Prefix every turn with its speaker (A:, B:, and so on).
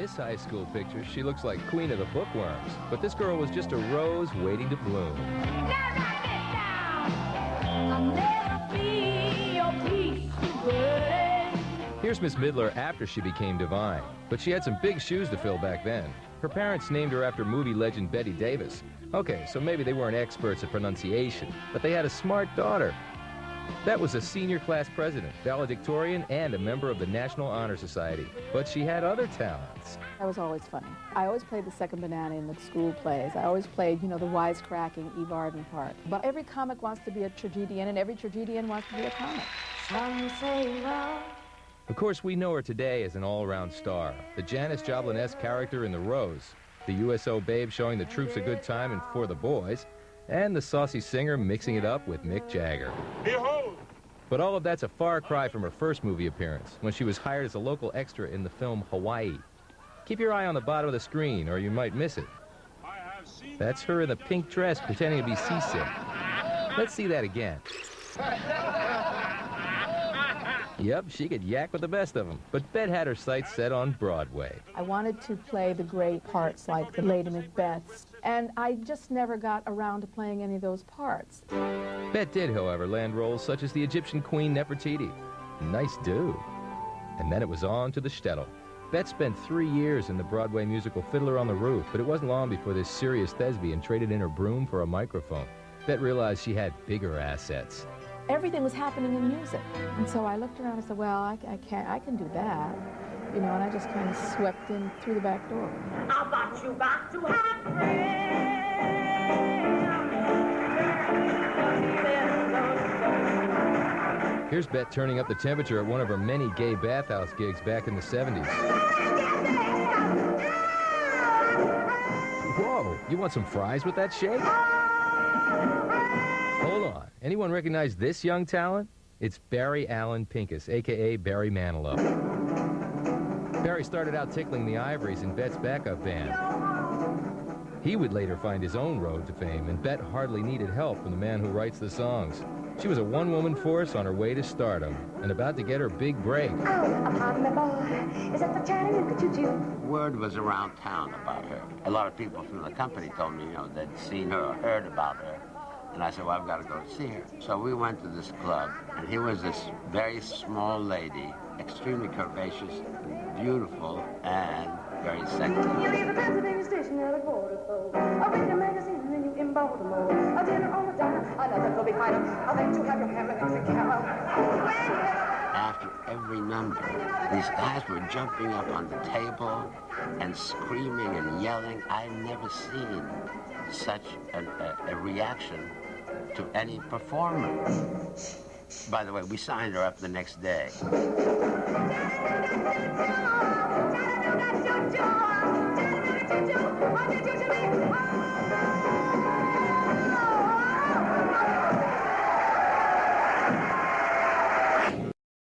A: this high school picture, she looks like queen of the bookworms. But this girl was just a rose waiting to bloom.
B: Now rock it down. I'll never be your piece of burden.
A: Here's Miss Midler after she became divine. But she had some big shoes to fill back then. Her parents named her after movie legend Bette Davis. Okay, so maybe they weren't experts at pronunciation, but they had a smart daughter. Bette was a senior class president, valedictorian, and a member of the National Honor Society. But she had other talents.
C: I was always funny. I always played the second banana in the school plays. I always played, you know, the wisecracking Eve Arden part. But every comic wants to be a tragedian, and every tragedian wants to be a comic.
B: Some say love.
A: Of course, we know her today as an all-around star, the Janis Joplin-esque character in The Rose, the USO babe showing the troops a good time in For the Boys, and the saucy singer mixing it up with Mick Jagger.
D: Behold!
A: But all of that's a far cry from her first movie appearance, when she was hired as a local extra in the film Hawaii. Keep your eye on the bottom of the screen, or you might miss it. That's her in the pink dress pretending to be seasick. Let's see that again. Yep, she could yak with the best of them. But Bette had her sights set on Broadway.
C: I wanted to play the great parts like the Lady Macbeths, and I just never got around to playing any of those parts.
A: Bette did, however, land roles such as the Egyptian Queen Nefertiti. Nice do. And then it was on to the shtetl. Bette spent 3 years in the Broadway musical Fiddler on the Roof, but it wasn't long before this serious thespian traded in her broom for a microphone. Bette realized she had bigger assets.
C: Everything was happening in music. And so I looked around and said, well, I can do that. You know, and I just kind of swept in through the back door.
B: But you got to have friends.
A: Here's Bette turning up the temperature at one of her many gay bathhouse gigs back in the 70s. Whoa, you want some fries with that shake? Hold on. Anyone recognize this young talent? It's Barry Allen Pincus, a.k.a. Barry Manilow. Barry started out tickling the ivories in Bette's backup band. He would later find his own road to fame, and Bette hardly needed help from the man who writes the songs. She was a one-woman force on her way to stardom, and about to get her big break.
E: Word was around town about her. A lot of people from the company told me, you know, they'd seen her or heard about her. And I said, well, I've got to go see her. So we went to this club, and here was this very small lady, extremely curvaceous, beautiful, and very sexy.
B: You leave the Pennsylvania station at a quarter to. I'll read a magazine and then you in Baltimore. A dinner on the diner, another go behind them. I'll let you have your hamburgers and carol.
E: After every number, these guys were jumping up on the table and screaming and yelling. I've never seen such a reaction to any performer. By the way, we signed her up the next day.